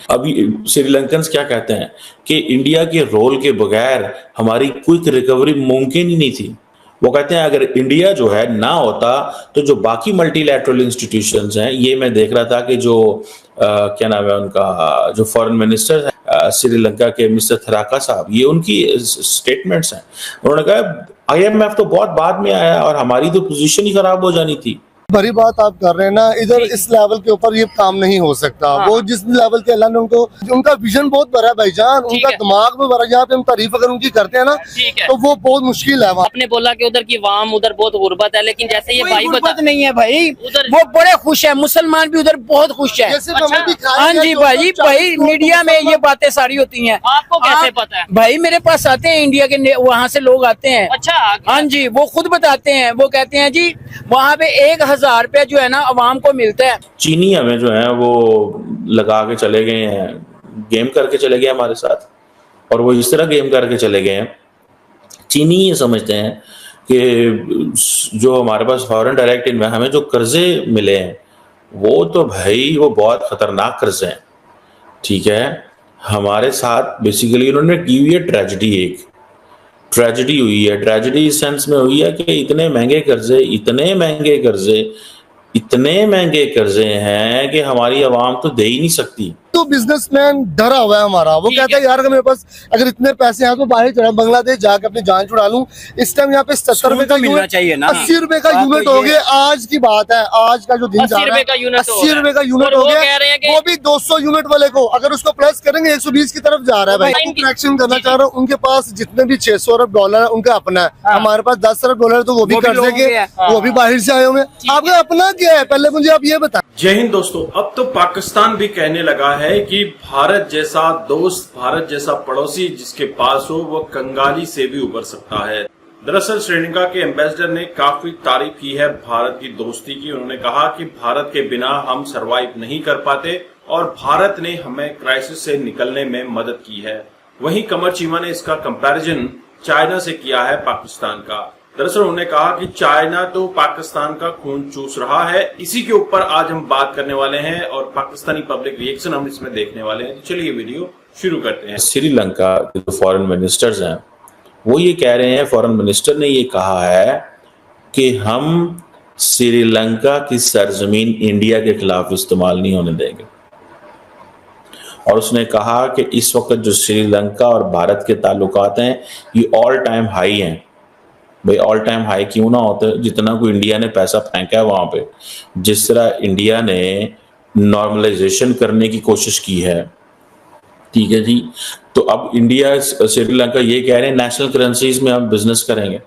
अभी श्रीलंकन क्या कहते हैं कि इंडिया के रोल के बगैर हमारी क्विक रिकवरी मुमकिन ही नहीं थी। वो कहते हैं अगर इंडिया जो है ना होता तो जो बाकी मल्टीलैटरल इंस्टीट्यूशंस हैं, ये मैं देख रहा था कि जो क्या नाम है उनका, जो फॉरेन मिनिस्टर है श्रीलंका के, मिस्टर थराका साहब, ये उनकी स्टेटमेंट्स हैं। उन्होंने कहा आईएमएफ तो बहुत बाद में आया और हमारी तो पोजीशन ही खराब हो जानी थी। बड़ी बात आप कर रहे हैं ना, इधर इस लेवल के ऊपर ये काम नहीं हो सकता। वो जिस लेवल के अल्लाह ने उनको, उनका विजन बहुत बड़ा है भाईजान, उनका दिमाग में बड़ा। यहाँ पे हम तारीफ अगर उनकी करते हैं ना तो वो बहुत मुश्किल है। आपने बोला कि उधर की वाम उधर बहुत गुर्बत है, लेकिन जैसे ये भाई बता नहीं है भाई, उधर वो बड़े खुश है, मुसलमान भी उधर बहुत खुश है। हाँ जी भाई, भाई मीडिया में ये बातें सारी होती हैं। आपको कैसे पता है? भाई मेरे पास आते हैं इंडिया के, वहाँ से लोग आते हैं। अच्छा, हाँ जी, वो खुद बताते हैं। वो कहते हैं जी वहाँ पे 1000 रुपया जो है ना अवाम को मिलता है। चीनी हमें जो है वो लगा के चले गए हैं, गेम करके चले गए हमारे साथ, और वो इस तरह गेम करके चले गए हैं। चीनी ये समझते हैं कि जो हमारे पास फॉरेन डायरेक्ट इन्वेस्टमेंट, हमें जो कर्जे मिले हैं वो तो भाई वो बहुत खतरनाक कर्जे हैं। ठीक है, हमारे साथ बेसिकली उन्होंने की हुई है ट्रेजेडी, एक ट्रेजेडी हुई है। ट्रेजेडी इस सेंस में हुई है कि इतने महंगे कर्जे, इतने महंगे कर्जे, इतने महंगे कर्जे हैं कि हमारी आवाम तो दे ही नहीं सकती। तो बिजनेसमैन डरा हुआ है हमारा। वो कहता है यार अगर मेरे पास अगर इतने पैसे हैं तो बाहर चला बांग्लादेश जाके अपनी जान छुड़ा लूं। इस टाइम यहाँ पे 70 रुपए का मिलना चाहिए ना, 80 रुपए का यूनिट हो गया। आज की बात है, आज का जो दिन जा रहा है 80 रुपए का यूनिट हो गया। वो भी 200 यूनिट वाले को अगर उसको प्लस करेंगे 120 की तरफ जा रहा है। भाई करेक्शन करना चाह रहा हूँ, उनके पास जितने भी 600 अरब डॉलर है उनका अपना है। हमारे पास 10 अरब डॉलर तो वो भी कर देंगे, वो भी बाहर से आए हुए। आपका अपना क्या है पहले मुझे आप ये बताएं। जय हिंद दोस्तों। अब तो पाकिस्तान भी कहने लगा है कि भारत जैसा दोस्त, भारत जैसा पड़ोसी जिसके पास हो वो कंगाली से भी उबर सकता है। दरअसल श्रीलंका के एम्बेसडर ने काफी तारीफ की है भारत की दोस्ती की। उन्होंने कहा कि भारत के बिना हम सरवाइव नहीं कर पाते और भारत ने हमें क्राइसिस से निकलने में मदद की है। वहीं कमर चीमा ने इसका कंपैरिजन चाइना से किया है पाकिस्तान का। दरअसल उन्होंने कहा कि चाइना तो पाकिस्तान का खून चूस रहा है। इसी के ऊपर आज हम बात करने वाले हैं और पाकिस्तानी पब्लिक रिएक्शन हम इसमें देखने वाले हैं। तो चलिए वीडियो शुरू करते हैं। श्रीलंका के जो फॉरेन मिनिस्टर्स हैं वो ये कह रहे हैं, फॉरेन मिनिस्टर ने ये कहा है कि हम श्रीलंका की सरजमीन इंडिया के खिलाफ इस्तेमाल नहीं होने देंगे। और उसने कहा कि इस वक्त जो श्रीलंका और भारत के ताल्लुकात हैं ये ऑल टाइम हाई हैं। भाई ऑल टाइम हाई क्यों ना होते, जितना कोई इंडिया ने पैसा फेंका है वहां पे, जिस तरह इंडिया ने नॉर्मलाइजेशन करने की कोशिश की है। ठीक है जी, तो अब इंडिया श्रीलंका ये कह रहे हैं नेशनल करेंसीज में हम बिजनेस करेंगे,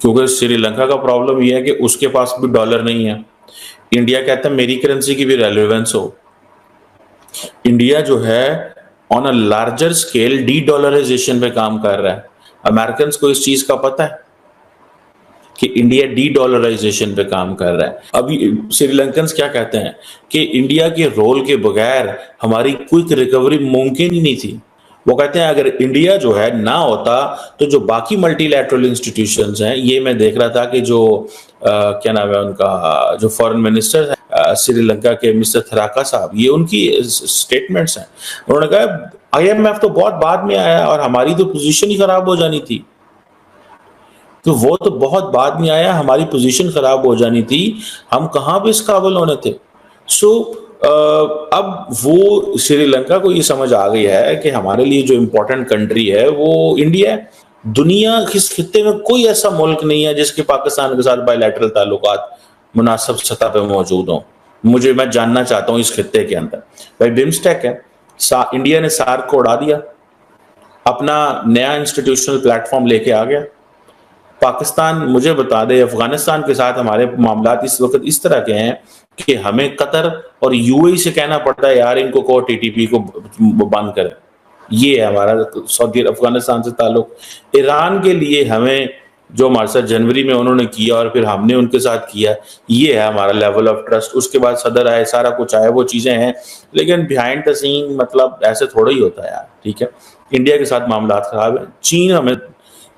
क्योंकि श्रीलंका का प्रॉब्लम ये है कि उसके पास भी डॉलर नहीं है। इंडिया कहता है मेरी करेंसी की भी रेलेवेंस हो। इंडिया जो है on a larger scale dedollarization पे काम कर रहा है। अमेरिकन को इस चीज का पता है कि इंडिया डी डॉलराइजेशन पे काम कर रहा है। अभी श्रीलंकन क्या कहते हैं कि इंडिया के रोल के बगैर हमारी क्विक रिकवरी मुमकिन ही नहीं थी। वो कहते हैं अगर इंडिया जो है ना होता तो जो बाकी मल्टीलैटरल इंस्टीट्यूशंस हैं, ये मैं देख रहा था कि जो क्या नाम है उनका, जो फॉरेन मिनिस्टर है श्रीलंका के, मिस्टर थराका साहब, ये उनकी स्टेटमेंट्स हैं। उन्होंने कहा आईएमएफ तो बहुत बाद में आया और हमारी तो पोजीशन ही खराब हो जानी थी। तो वो तो बहुत बाद में आया, हमारी पोजीशन खराब हो जानी थी, हम कहाँ पे इस काबिल होने थे। सो अब वो श्रीलंका को ये समझ आ गई है कि हमारे लिए जो इम्पोर्टेंट कंट्री है वो इंडिया है। दुनिया किस खित्ते में कोई ऐसा मुल्क नहीं है जिसके पाकिस्तान के साथ बायलैटरल ताल्लुकात मुनासिब सतह पे मौजूद हों। मैं जानना चाहता हूँ इस खित्ते के अंदर। भाई बिम्स्टेक है, इंडिया ने सार्क को उड़ा दिया, अपना नया इंस्टीट्यूशनल प्लेटफॉर्म लेके आ गया। पाकिस्तान मुझे बता दे, अफगानिस्तान के साथ हमारे मामला इस वक्त इस तरह के हैं कि हमें कतर और यूएई से कहना पड़ता है यार इनको को टीटीपी को बंद करें। ये है हमारा सऊदी अफगानिस्तान से ताल्लुक। ईरान के लिए हमें जो हमारे साथ जनवरी में उन्होंने किया और फिर हमने उनके साथ किया, ये है हमारा लेवल ऑफ ट्रस्ट। उसके बाद सदर आए, सारा कुछ आया, वो चीजें हैं, लेकिन बिहाइंड द सीन मतलब ऐसे थोड़ा ही होता है यार। ठीक है, इंडिया के साथ मामला खराब है।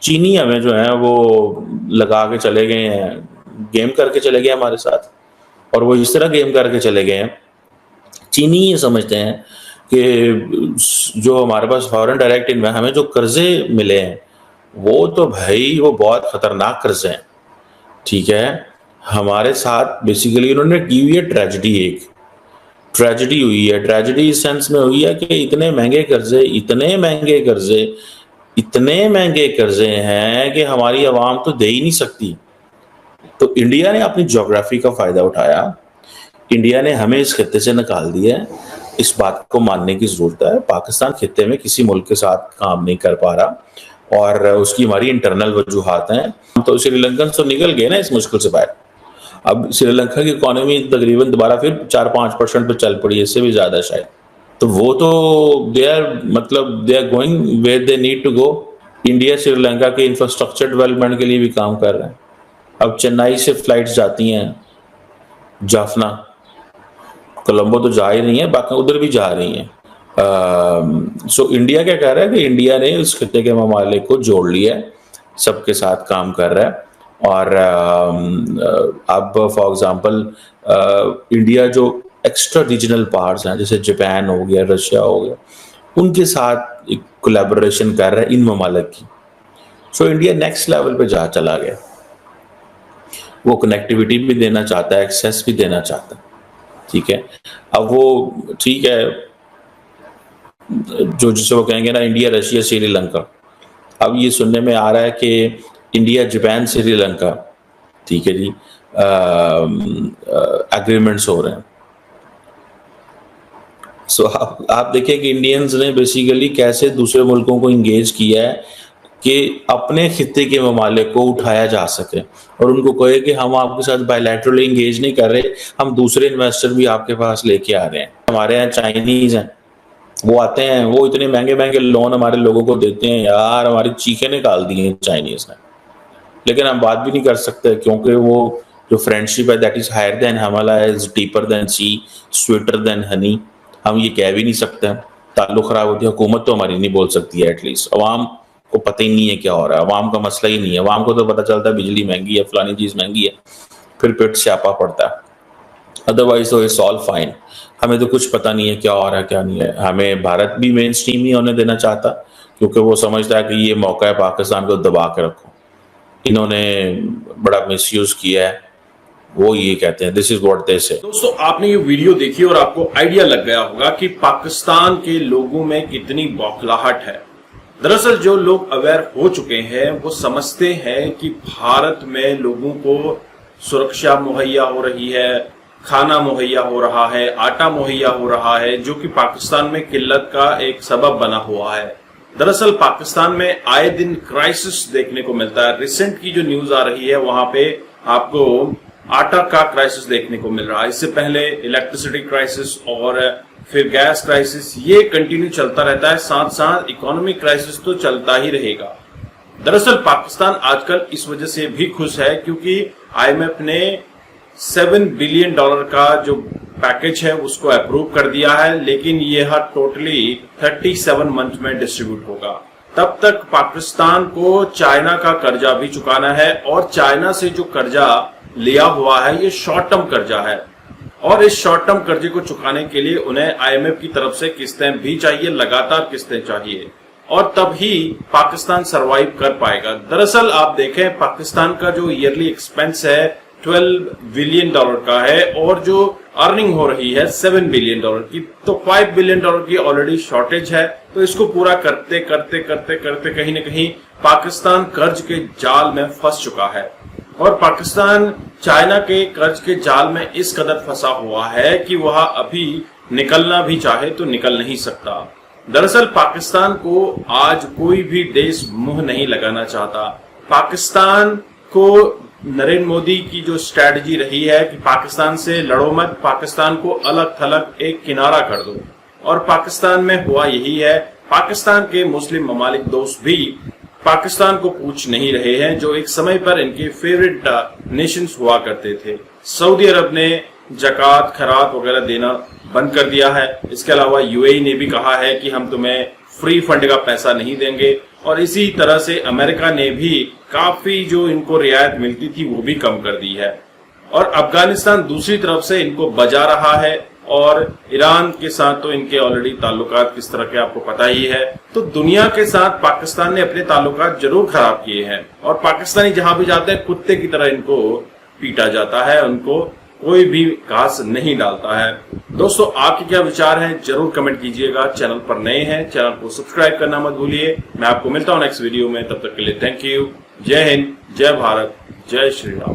चीनी हमें जो है वो लगा के चले गए हैं, गेम करके चले गए हमारे साथ, और वो इस तरह गेम करके चले गए हैं। चीनी ये समझते हैं कि जो हमारे पास फॉरेन डायरेक्ट हमें जो कर्जे मिले हैं वो तो भाई वो बहुत खतरनाक कर्जे हैं, ठीक है। हमारे साथ बेसिकली उन्होंने की हुई है ट्रेजेडी, एक ट्रेजेडी हुई है। ट्रेजेडी इस सेंस में हुई है कि इतने महंगे कर्जे हैं कि हमारी आवाम तो दे ही नहीं सकती। तो इंडिया ने अपनी ज्योग्राफी का फायदा उठाया, इंडिया ने हमें इस खित्ते से निकाल दिया है। इस बात को मानने की जरूरत है। पाकिस्तान खित्ते में किसी मुल्क के साथ काम नहीं कर पा रहा और उसकी हमारी इंटरनल वजूहात हैं। तो श्रीलंकन तो निकल गए ना इस मुश्किल से बाहर। अब श्रीलंका की इकोनॉमी तकरीबन दोबारा फिर 4-5% पे चल पड़ी, इससे भी ज्यादा शायद। तो वो तो they are going where they need to go. India Sri Lanka के इंफ्रास्ट्रक्चर डेवलपमेंट के लिए भी काम कर रहा है। अब चेन्नई से फ्लाइट्स जाती हैं जाफना, कोलंबो तो जा ही नहीं है, बाकी उधर भी जा रही हैं। सो इंडिया क्या कह रहा है कि इंडिया ने इस खित्ते के ममालिक को जोड़ लिया है, सबके साथ काम कर रहा है। और अब फॉर एग्जांपल इंडिया जो एक्स्ट्रा रीजनल पार्ट्स हैं जैसे जापान हो गया, रशिया हो गया, उनके साथ एक कोलैबोरेशन कर रहा है इन ममालिक की। सो इंडिया नेक्स्ट लेवल पे चला गया। वो कनेक्टिविटी भी देना चाहता है, एक्सेस भी देना चाहता है, ठीक है। अब वो ठीक है जो जिसे वो कहेंगे ना इंडिया रशिया श्रीलंका, अब ये सुनने में आ रहा है कि इंडिया जापान श्रीलंका, ठीक है जी, एग्रीमेंट्स हो रहे हैं। सो आप देखिए कि इंडियंस ने बेसिकली कैसे दूसरे मुल्कों को इंगेज किया है कि अपने खित्ते के ममालिक को उठाया जा सके और उनको कहे कि हम आपके साथ बायलैटरली इंगेज नहीं कर रहे, हम दूसरे इन्वेस्टर भी आपके पास लेके आ रहे हैं। हमारे यहाँ चाइनीज हैं, वो आते हैं, वो इतने महंगे महंगे लोन हमारे लोगों को देते हैं यार, हमारी चीखें निकाल दी हैं चाइनीज ने। लेकिन हम बात भी नहीं कर सकते क्योंकि वो जो फ्रेंडशिप है that is higher than Himalaya, is deeper than sea, sweeter than honey, हम ये कह भी नहीं सकते। ताल्लुक खराब होती है, हुकूमत तो हमारी नहीं बोल सकती है, एटलीस्ट अवाम को पता ही नहीं है क्या हो रहा है। अवाम का मसला ही नहीं है, अवाम को तो पता चलता है बिजली महंगी है, फलानी चीज महंगी है, फिर पेट स्यापा पड़ता है। अदरवाइज तो इट्स ऑल फाइन। हमें तो कुछ पता नहीं है क्या हो रहा है क्या नहीं है। हमें भारत भी मेन स्ट्रीम नहीं होने देना चाहता क्योंकि वो समझता है कि ये मौका है पाकिस्तान को दबा के रखो। इन्होंने बड़ा मिसयूज किया है, वो ये कहते हैं दिस इज व्हाट दे से। दोस्तों आपने ये वीडियो देखी और आपको आइडिया लग गया होगा कि पाकिस्तान के लोगों में कितनी बौखलाहट है। दरअसल जो लोग अवेयर हो चुके हैं वो समझते हैं कि भारत में लोगों को सुरक्षा मुहैया हो रही है, खाना मुहैया हो रहा है, आटा मुहैया हो रहा है, जो कि पाकिस्तान में किल्लत का एक सबब बना हुआ है। दरअसल पाकिस्तान में आए दिन क्राइसिस देखने को मिलता है। रिसेंट की जो न्यूज आ रही है वहां पे आपको आटा का क्राइसिस देखने को मिल रहा है। इससे पहले इलेक्ट्रिसिटी क्राइसिस और फिर गैस क्राइसिस, ये कंटिन्यू चलता रहता है। साथ साथ इकोनॉमिक क्राइसिस तो चलता ही रहेगा। दरअसल पाकिस्तान आजकल इस वजह से भी खुश है क्योंकि आईएमएफ ने $7 बिलियन का जो पैकेज है उसको अप्रूव कर दिया है, लेकिन यह टोटली 37 मंथ में डिस्ट्रीब्यूट होगा। तब तक पाकिस्तान को चाइना का कर्जा भी चुकाना है और चाइना से जो कर्जा लिया हुआ है ये शॉर्ट टर्म कर्जा है और इस शॉर्ट टर्म कर्जे को चुकाने के लिए उन्हें आईएमएफ की तरफ से किस्तें भी चाहिए, लगातार किस्तें चाहिए और तब ही पाकिस्तान सरवाइव कर पाएगा। दरअसल आप देखें पाकिस्तान का जो ईयरली एक्सपेंस है $12 बिलियन का है और जो अर्निंग हो रही है $7 बिलियन की, तो $5 बिलियन की ऑलरेडी शॉर्टेज है। तो इसको पूरा करते करते करते करते कहीं न कहीं पाकिस्तान कर्ज के जाल में फंस चुका है और पाकिस्तान चाइना के कर्ज के जाल में इस कदर फंसा हुआ है कि वह अभी निकलना भी चाहे तो निकल नहीं सकता। दरअसल पाकिस्तान को आज कोई भी देश मुंह नहीं लगाना चाहता। पाकिस्तान को नरेंद्र मोदी की जो स्ट्रैटेजी रही है कि पाकिस्तान से लड़ो मत, पाकिस्तान को अलग थलग एक किनारा कर दो, और पाकिस्तान में हुआ यही है। पाकिस्तान के मुस्लिम ममालिक दोस्त भी पाकिस्तान को पूछ नहीं रहे हैं, जो एक समय पर इनके फेवरेट नेशंस हुआ करते थे। सऊदी अरब ने जकात खैरात वगैरह देना बंद कर दिया है। इसके अलावा यूएई ने भी कहा है कि हम तुम्हें फ्री फंड का पैसा नहीं देंगे, और इसी तरह से अमेरिका ने भी काफी जो इनको रियायत मिलती थी वो भी कम कर दी है। और अफगानिस्तान दूसरी तरफ से इनको बजा रहा है और ईरान के साथ तो इनके ऑलरेडी ताल्लुकात किस तरह के आपको पता ही है। तो दुनिया के साथ पाकिस्तान ने अपने ताल्लुकात जरूर खराब किए हैं और पाकिस्तानी जहां भी जाते हैं कुत्ते की तरह इनको पीटा जाता है, उनको कोई भी घास नहीं डालता है। दोस्तों, आपके क्या विचार हैं जरूर कमेंट कीजिएगा। चैनल पर नए हैं, चैनल को सब्सक्राइब करना मत भूलिए। मैं आपको मिलता हूं नेक्स्ट वीडियो में, तब तक के लिए थैंक यू। जय हिंद, जय भारत, जय श्री राम।